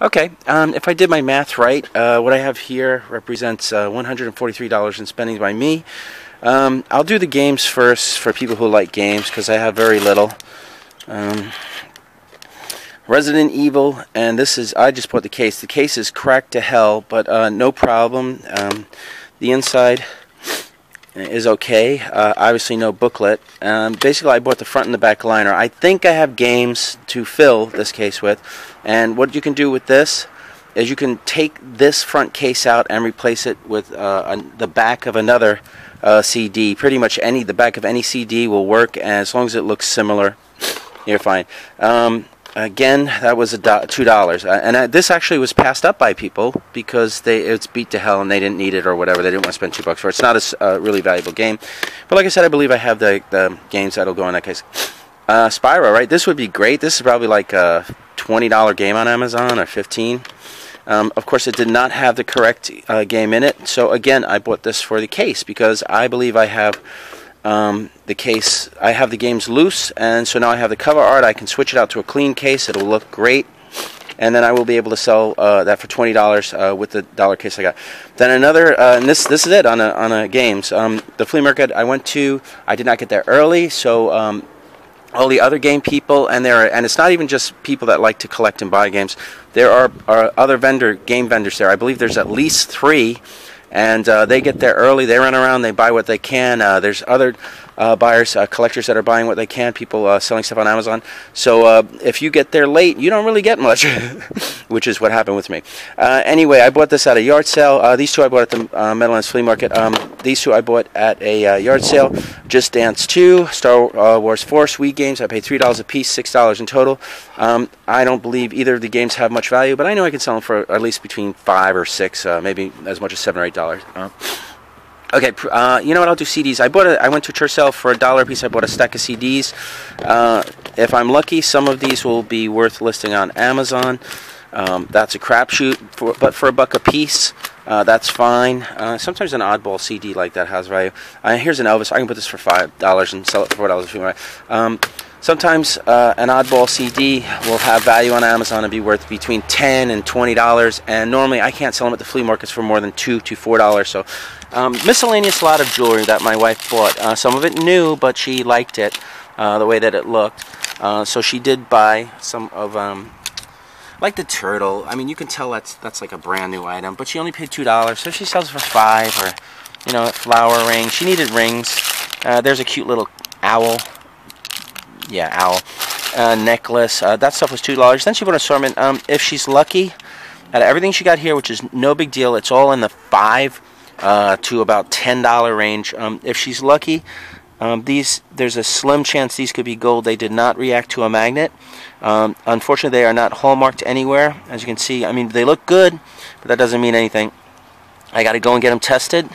Okay, if I did my math right, what I have here represents $143 in spending by me. I'll do the games first for people who like games because I have very little. Resident Evil, and this is, I just bought the case. The case is cracked to hell, but no problem. The inside is okay. Obviously no booklet. Basically I bought the front and the back liner. I think I have games to fill this case with, and what you can do with this is you can take this front case out and replace it with the back of another CD. Pretty much the back of any CD will work, and as long as it looks similar, you're fine. Again, that was $2, and this actually was passed up by people because it's beat to hell and they didn't need it or whatever. They didn't want to spend $2 for it. It's not a really valuable game, but like I said, I believe I have the games that'll go in that case. Spyro, right? This would be great. This is probably like a $20 game on Amazon or $15. Of course, it did not have the correct game in it. So again, I bought this for the case because I believe I have the case. I have the games loose, and so now I have the cover art. I can switch it out to a clean case. It'll look great, and then I will be able to sell that for $20 with the dollar case I got. Then another, and this is it on a games. The flea market I went to, I did not get there early, so all the other game people, and it's not even just people that like to collect and buy games. There are other game vendors there. I believe there's at least 3. And they get there early. They run around. They buy what they can. There's other buyers, collectors that are buying what they can. People selling stuff on Amazon. So if you get there late, you don't really get much, which is what happened with me. Anyway, I bought this at a yard sale. These two I bought at the Meadowlands Flea Market. These two I bought at a yard sale. Just Dance 2, Star Wars 4, Wii games. I paid $3 a piece, $6 in total. I don't believe either of the games have much value, but I know I can sell them for at least between $5 or $6, maybe as much as $7 or $8. Okay, you know what? I'll do CDs. I went to a church sale for $1 a piece. I bought a stack of CDs. If I'm lucky, some of these will be worth listing on Amazon. That's a crapshoot, but for $1 a piece, that's fine. Sometimes an oddball CD like that has value. Here's an Elvis. I can put this for $5 and sell it for $4 if you want. Sometimes an oddball CD will have value on Amazon and be worth between $10 and $20, and normally I can't sell them at the flea markets for more than $2 to $4. So miscellaneous lot of jewelry that my wife bought. Some of it new, but she liked it, the way that it looked. So she did buy some of like the turtle. I mean, you can tell that's like a brand new item, but she only paid $2, so she sells it for $5. Or, you know, a flower ring. She needed rings. There's a cute little owl. Yeah, owl. Necklace. That stuff was $2. Then she bought an assortment. If she's lucky, out of everything she got here, which is no big deal, it's all in the $5 to about $10 range. If she's lucky, there's a slim chance these could be gold. They did not react to a magnet. Unfortunately, they are not hallmarked anywhere. As you can see, I mean, they look good, but that doesn't mean anything. I got to go and get them tested,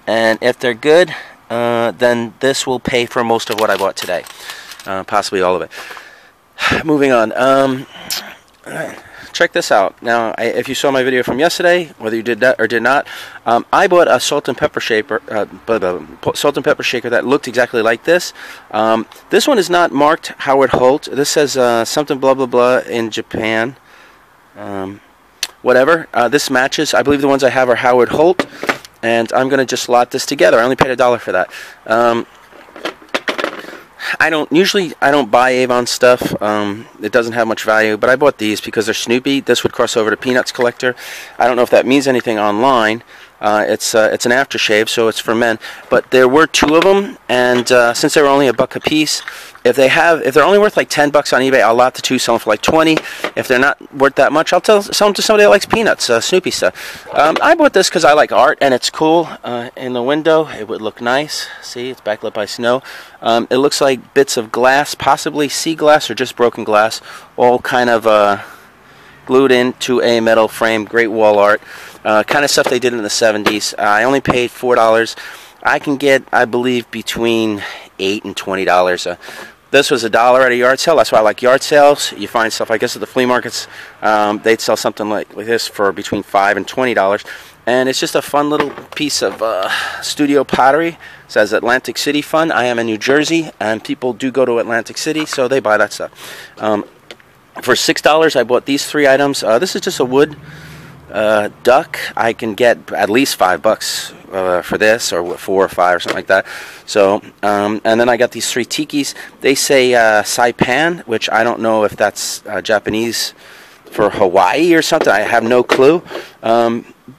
and if they're good, then this will pay for most of what I bought today. Possibly all of it. Moving on. Check this out. Now, if you saw my video from yesterday, whether you did that or did not, I bought a salt and pepper shaker, that looked exactly like this. This one is not marked Howard Holt. This says something blah blah blah in Japan. Whatever. This matches. I believe the ones I have are Howard Holt, and I'm going to just lot this together. I only paid $1 for that. I don't buy Avon stuff. It doesn't have much value, but I bought these because they're Snoopy. This would cross over to Peanuts Collector. I don't know if that means anything online. It's an aftershave, so it's for men. But there were 2 of them, and since they were only $1 a piece, if they're only worth like $10 on eBay, I'll lot the 2, sell them for like $20. If they're not worth that much, I'll sell them to somebody that likes Peanuts, Snoopy stuff. I bought this because I like art, and it's cool. In the window, it would look nice. See, it's backlit by snow. It looks like bits of glass, possibly sea glass or just broken glass, all kind of glued into a metal frame. Great wall art. Kind of stuff they did in the 70s. I only paid $4. I can get, I believe, between $8 and $20. This was $1 at a yard sale. That's why I like yard sales. You find stuff, I guess, at the flea markets. They'd sell something like this for between $5 and $20. And it's just a fun little piece of studio pottery. It says Atlantic City Fun. I am in New Jersey, and people do go to Atlantic City, so they buy that stuff. For $6, I bought these 3 items. This is just a wood duck. I can get at least $5 for this, or 4 or 5 or something like that. So, and then I got these 3 tikis. They say Saipan, which I don't know if that's Japanese for Hawaii or something. I have no clue.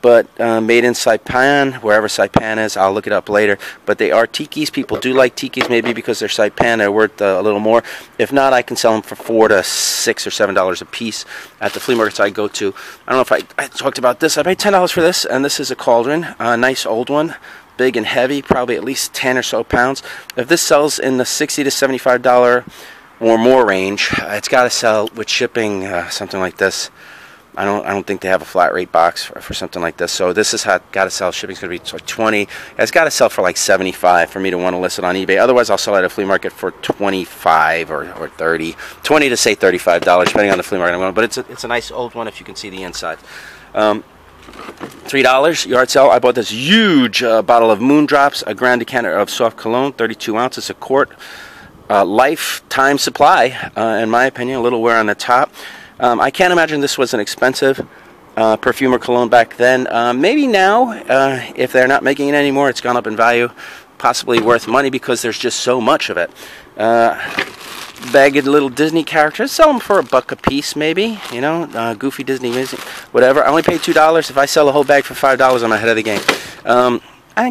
But made in Saipan, wherever Saipan is, I'll look it up later. But they are tikis. People do like tikis, maybe because they're Saipan, they're worth a little more. If not, I can sell them for $4 to $6 or $7 a piece at the flea markets I go to. I don't know if I talked about this. I paid $10 for this, and this is a cauldron, a nice old one, big and heavy, probably at least 10 or so pounds. If this sells in the $60 to $75 or more range, it's got to sell with shipping, something like this. I don't think they have a flat rate box for something like this. So this is how got to sell. Shipping's going to be like 20. It's got to sell for like 75 for me to want to list it on eBay. Otherwise, I'll sell it at a flea market for 25 or 30, 20 to say $35, depending on the flea market I'm going. But it's a nice old one if you can see the inside. $3 yard sale. I bought this huge bottle of Moon Drops, a grand decanter of soft cologne, 32 ounces, a quart, lifetime supply. In my opinion, a little wear on the top. I can't imagine this was an expensive perfume or cologne back then. Maybe now, if they're not making it anymore, it's gone up in value. Possibly worth money because there's just so much of it. Bagged little Disney characters. Sell them for $1 a piece, maybe. You know, goofy Disney music, whatever. I only paid $2. If I sell the whole bag for $5, I'm ahead of the game. I'm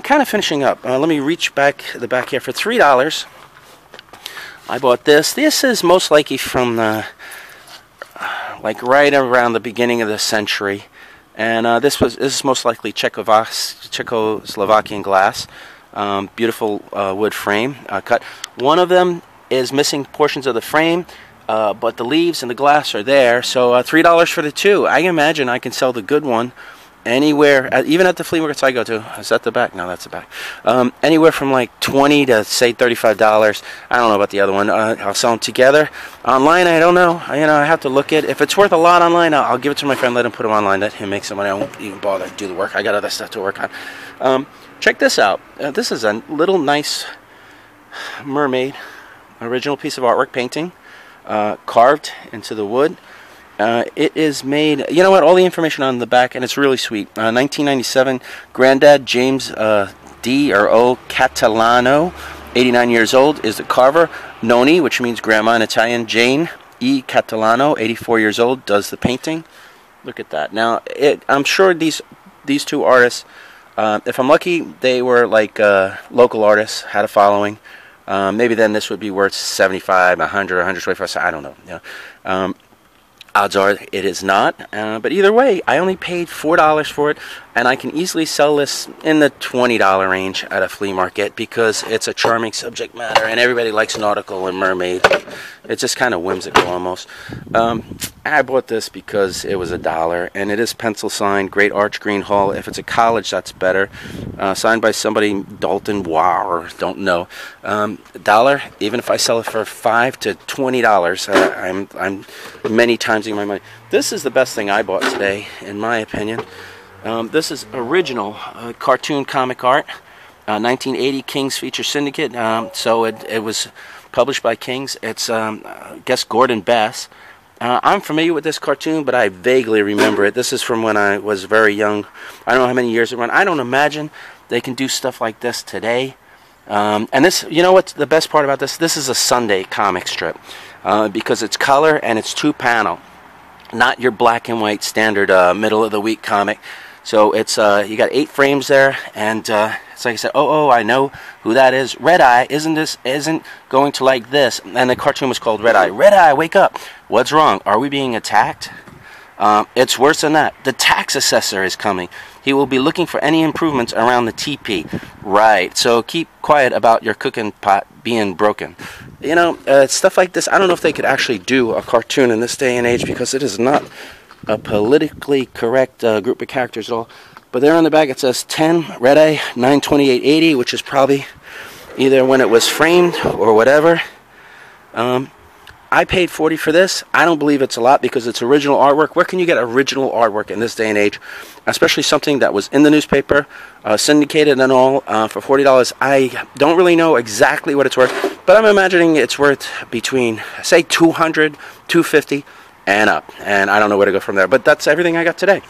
kind of finishing up. Let me reach back the back here. For $3, I bought this. This is most likely from the like right around the beginning of the century, and this is most likely Czechoslovakian glass. Beautiful wood frame cut. One of them is missing portions of the frame, but the leaves and the glass are there. So $3 for the 2. I imagine I can sell the good one anywhere, even at the flea markets I go to. Is that the back? No, that's the back. Anywhere from like $20 to say $35. I don't know about the other one. I'll sell them together. Online, I don't know. You know, I have to look at. If it's worth a lot online, I'll give it to my friend. Let him put them online. Let him make some money. I won't even bother to do the work. I got other stuff to work on. Check this out. This is a little nice mermaid, original piece of artwork painting, carved into the wood. It is made, you know what, all the information on the back, and it's really sweet. 1997, Granddad James D. or O. Catalano, 89 years old, is the carver. Noni, which means grandma in Italian. Jane E. Catalano, 84 years old, does the painting. Look at that. Now, I'm sure these 2 artists, if I'm lucky, they were like local artists, had a following. Maybe then this would be worth 75, 100, 125. I don't know. You know. Odds are it is not, but either way, I only paid $4 for it, and I can easily sell this in the $20 range at a flea market because it's a charming subject matter, and everybody likes nautical and mermaids. It's just kind of whimsical almost. I bought this because it was $1, and it is pencil signed, Great Arch Green Hall. If it's a college, that's better. Signed by somebody, Dalton Wow, don't know. $1, even if I sell it for $5 to $20, I'm many times my money. This is the best thing I bought today, in my opinion. This is original cartoon comic art, 1980 King's Feature Syndicate. So it was published by King's. It's I guess Gordon Bess. I'm familiar with this cartoon, but I vaguely remember it. This is from when I was very young. I don't know how many years it ran. I don't imagine they can do stuff like this today. And this, you know what's the best part about this? This is a Sunday comic strip because it's color and it's 2-panel. Not your black and white standard middle of the week comic. So it's you got 8 frames there, and it's like I said, oh, I know who that is. Redeye isn't going to like this. And the cartoon was called Redeye. Redeye, wake up! What's wrong? Are we being attacked? It's worse than that. The tax assessor is coming. He will be looking for any improvements around the teepee. Right. So keep quiet about your cooking pot being broken. You know, stuff like this, I don't know if they could actually do a cartoon in this day and age because it is not a politically correct group of characters at all. But there on the back it says 10 Redeye 92880, which is probably either when it was framed or whatever. I paid $40 for this. I don't believe it's a lot because it's original artwork. Where can you get original artwork in this day and age? Especially something that was in the newspaper, syndicated and all, for $40. I don't really know exactly what it's worth, but I'm imagining it's worth between, say, $200, $250, and up. And I don't know where to go from there. But that's everything I got today.